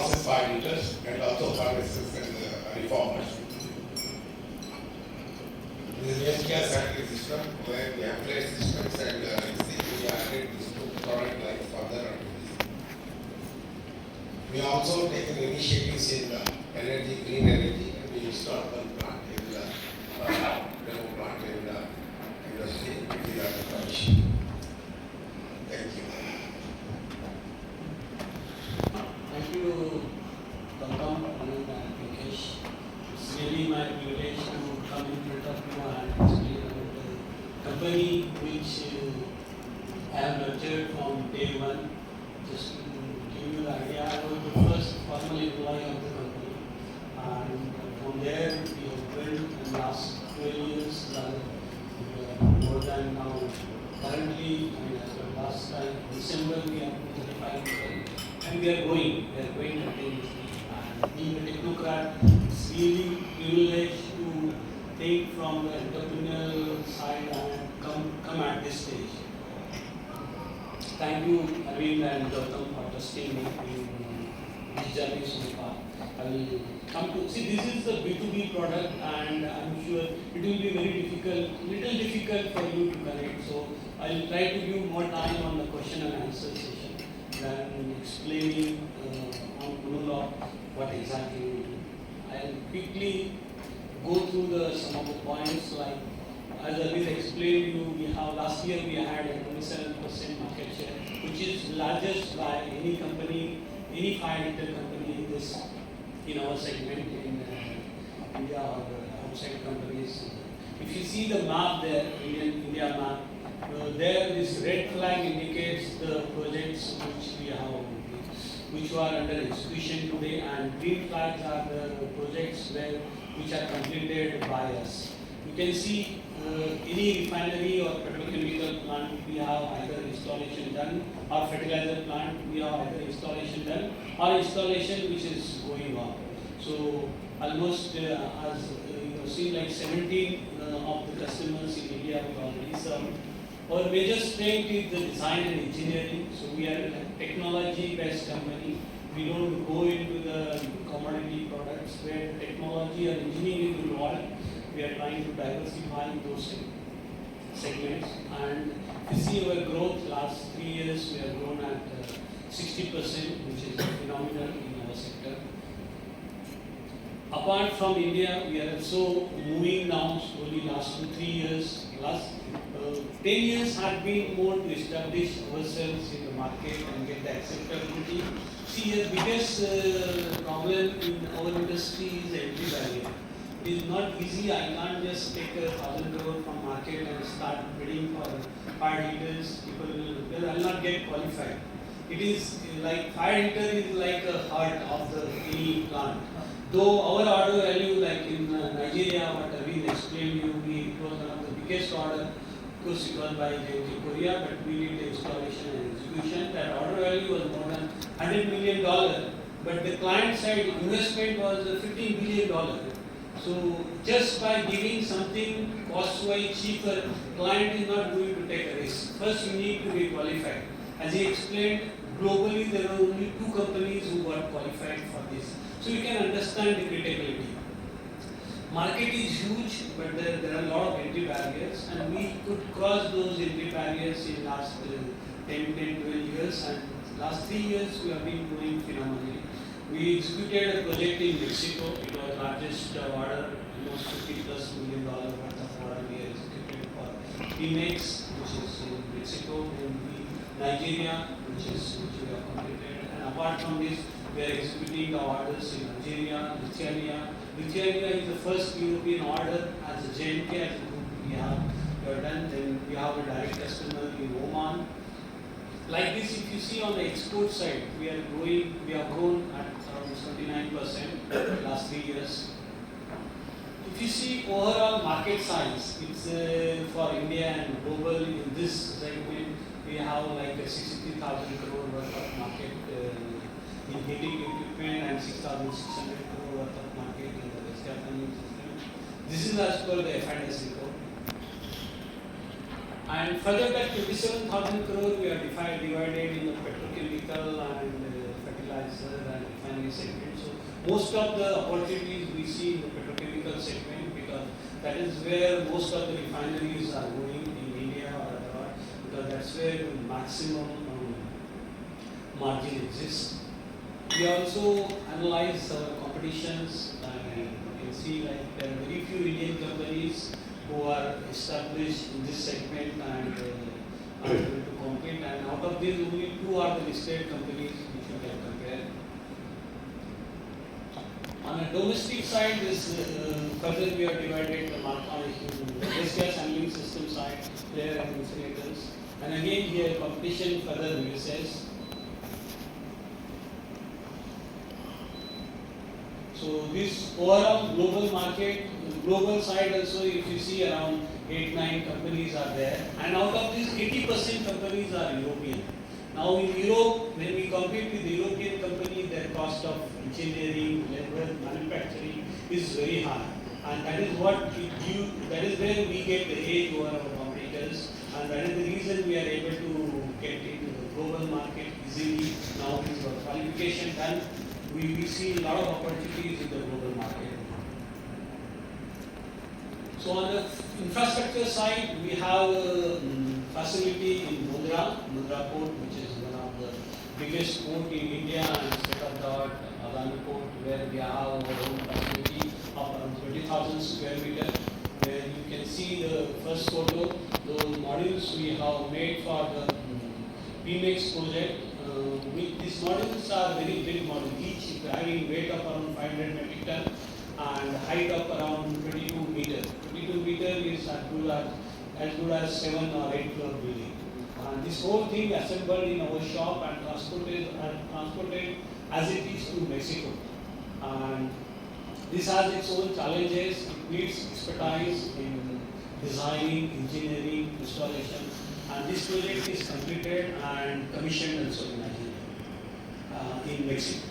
process 5 liters and also furnaces and reformers. The waste gas factory system where we have placed systems and we added these two product lines further onto this. We also taken initiatives in energy, green energy, and we installed one plant in the demo plant in the industry which is under commission. Thank you. Thank you, Gautam and Vikesh. It's really my privilege to come in front of you and explain about the company which I have nurtured from day one. Just to give you the idea, I was the first formal employee of the company, and from there we have built in the last 12 years, more than now. Currently, I mean, as of last time, December, we have 35 people. And we are going continuously. And being a technocrat, it's really privileged to take from the entrepreneurial side and come at this stage. Thank you, Arvind and Gautam, for trusting me in this journey so far. I will come to see this is the B2B product, and I'm sure it will be very little difficult for you to connect. So I will try to give more time on the question and answer session than explaining on monologue what exactly we do. I'll quickly go through some of the points. Like as Arvind explained you, we have last year we had a 27% market share, which is largest by any company, any 5-liter company in our segment in India or outside companies. If you see the map there, India map, there this red flag indicates the projects which are under execution today, and green flags are the projects which are completed by us. You can see any refinery or petrochemical plant, we have either installation done, or fertilizer plant, we have either installation done or installation which is going on. So almost as you see, like 17 of the customers in India we already serve. Our major strength is the design and engineering. So we are a technology-based company. We don't go into the commodity products where technology and engineering is involved. We are trying to diversify those segments. And you see our growth last 3 years, we have grown at 60%, which is phenomenal in our sector. Apart from India, we are also moving now slowly last 2-3 years. Last 10 years have been more to establish ourselves in the market and get the acceptability. See, the biggest problem in our industry is the entry barrier. It is not easy. I can't just take 1,000 crore from market and start bidding for 5 liters. People will not get qualified. It is like 5 liter is like a heart of the any plant. Though our order value, like in Nigeria, what Arvind explained you, it was one of the biggest order. Of course, it was by JNK Korea, but we did the installation and execution. That order value was more than $100 million, but the client side investment was $15 billion. So just by giving something cost-wise cheaper, client is not going to take a risk. First, you need to be qualified. As he explained, globally there are only 2 companies who got qualified for this. So you can understand the criticality. Market is huge, but there are a lot of entry barriers, and we could cross those entry barriers in last 10, 12 years, and last 3 years we have been growing phenomenally. We executed a project in Mexico. It was largest order, almost $50+ million worth of order we executed for Pemex, which is in Mexico, and Nigeria, which we have completed. And apart from this, we are executing the orders in Algeria, Lithuania. Lithuania is the first European order as a JNK, as a group we have done. Then we have a direct customer in Oman. Like this, if you see on the export side, we have grown at around 79% last 3 years. If you see overall market size, it's for India and global in this segment, we have like a 63,000 crore worth of market in heating equipment and 6,600 crore worth of market in the West African system. This is as per the FIDS report. And further that 27,000 crore we are divided in the petrochemical and fertilizer and refining refinery segment. So most of the opportunities we see in the petrochemical segment, because that is where most of the refineries are going in India or abroad, because that's where the maximum margin exists. We also analyze our competitions, and you can see like there are very few Indian companies who are established in this segment and are able to compete, and out of these only two are the listed companies which you can compare. On a domestic side, this further we have divided the market on the waste gas handling system side, flare and incinerators, and again here competition further reduces. So this overall global market, global side also, if you see around 8-9 companies are there, and out of these 80% companies are European. Now in Europe, when we compete with the European company, their cost of engineering, labor, manufacturing is very high, and that is what that is where we get the edge over our competitors, and that is the reason we are able to get into the global market easily. Now with our qualification done, we see a lot of opportunities in the global market. So on the infrastructure side, we have a facility in Mundra Port, which is one of the biggest port in India and state-of-the-art Adani Port, where we have our own facility of around 20,000 square meters. Where you can see the first photo, those modules we have made for the PMX project. These modules are very big models, each having weight of around 500 metric ton and height of around 22 meters. 22 meters is as good as 7 or 8 floor building. And this whole thing assembled in our shop and transported as it is to Mexico. And this has its own challenges. It needs expertise in designing, engineering, installation. And this project is completed and commissioned also in Mexico.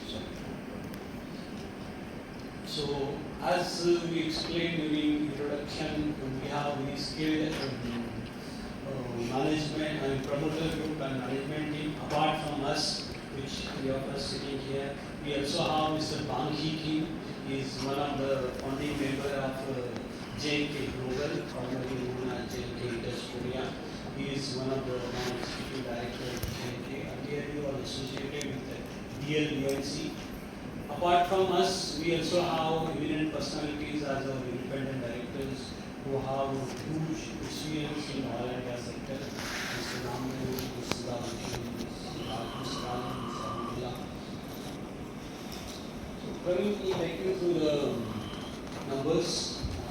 So, as we explained during introduction, we have very skilled management and promoter group and management team. Apart from us, which three of us sitting here, we also have Mr. Banghi Kim. He is one of the founding member of JNK Global, formerly known as JNK Korea. He is one of the non-executive directors of JNK. Earlier he was associated with the DLBNC. Apart from us, we also have eminent personalities as our independent directors who have huge experience in oil and gas sector. Mr. Ramu, Mr. Ramu, Mr. Abdullah. So currently, take you through the numbers.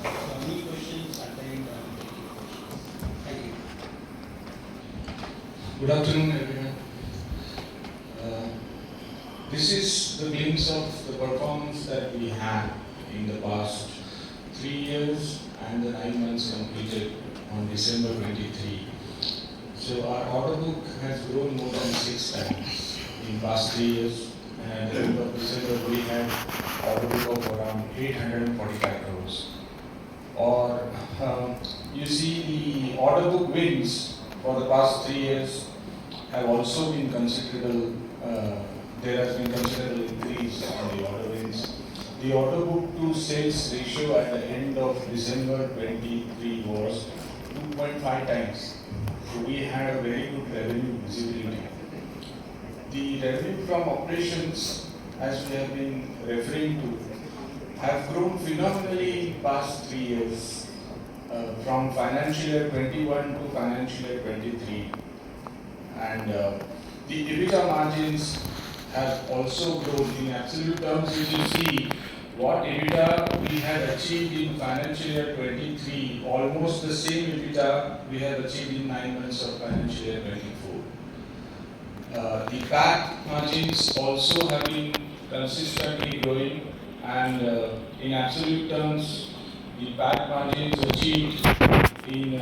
Any questions at the end? Thank you. Good afternoon, everyone. This is the glimpse of the performance that we had in the past 3 years and the 9 months completed on December 23. So our order book has grown more than 6 times in past 3 years, and at the end of December we had order book of around 845 crores. Or you see the order book wins for the past 3 years have also been considerable. There has been considerable increase in the order wins. The order book to sales ratio at the end of December 23 was 2.5 times. So we had a very good revenue visibility. The revenue from operations, as we have been referring to, have grown phenomenally in past 3 years, from financial year 21 to financial year 23. And the EBITDA margins have also grown in absolute terms. If you see what EBITDA we had achieved in financial year 23, almost the same EBITDA we have achieved in 9 months of financial year 24. The PAT margins also have been consistently growing, and in absolute terms, the PAT margins achieved in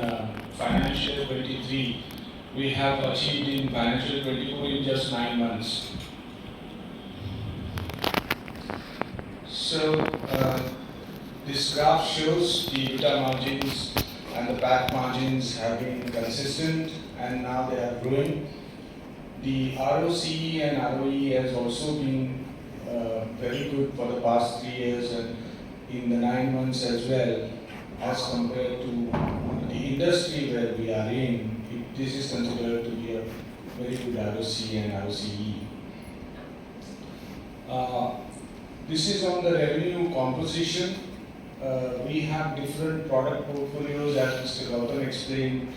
financial year 23, we have achieved in financial year 24 in just 9 months. So this graph shows the EBITDA margins and the PAT margins have been consistent, and now they are growing. The ROCE and ROE has also been very good for the past 3 years and in the 9 months as well, as compared to the industry where we are in. This is considered to be a very good ROC and ROCE. This is on the revenue composition. We have different product portfolios, as Mr. Gautam explained.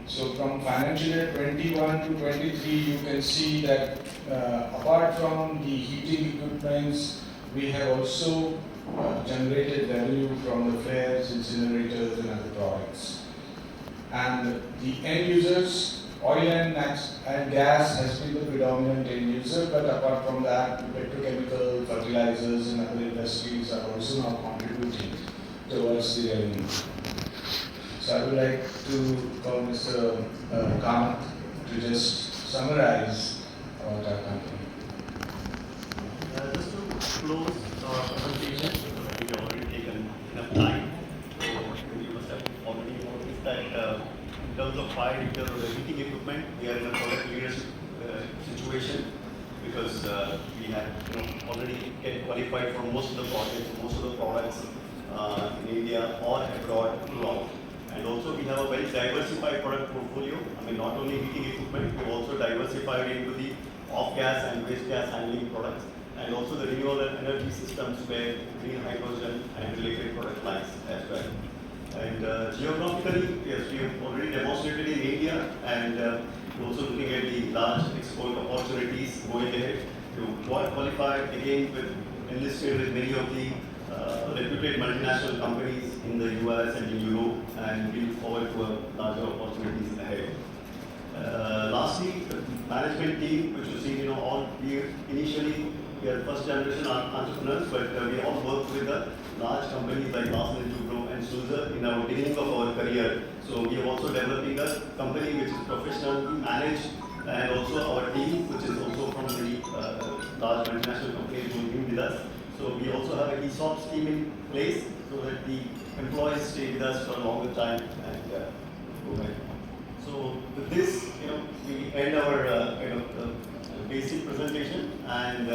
So from financial year 21 to 23, you can see that apart from the heating equipments, we have also generated revenue from the flares, incinerators and other products. And the end users, oil and gas has been the predominant end user, but apart from that, petrochemical, fertilizers and other industries are also now contributing towards the revenue. So I would like to call Mr. Kamath to just summarize about our company. Just to close our presentation, we have already taken enough time. So you must have already noticed that in terms of fire heater or the heating equipment, we are in a product leadership situation because we have already get qualified for most of the projects, most of the products in India or abroad throughout. And also we have a very diversified product portfolio. I mean, not only heating equipment, we have also diversified into the off-gas and waste gas handling products, and also the renewable energy systems where green hydrogen and related product lines as well. And geographically, yes, we have already demonstrated in India, and we're also looking at the large export opportunities going ahead. We qualified again with enlisted with many of the reputed multinational companies in the US and in Europe, and we look forward to larger opportunities ahead. Lastly, the management team, which you see, all we are first generation entrepreneurs, but we all work with the large companies like Larsen & Toubro and Sulzer in our beginning of our career. So we are also developing a company which is professionally managed, and also our team, which is also from the large multinational companies working with us. So we also have an ESOP scheme in place so that the employees stay with us for a longer time and go ahead. So with this, we end our basic presentation, and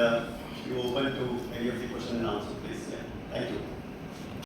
we open to any of the question and answer, please.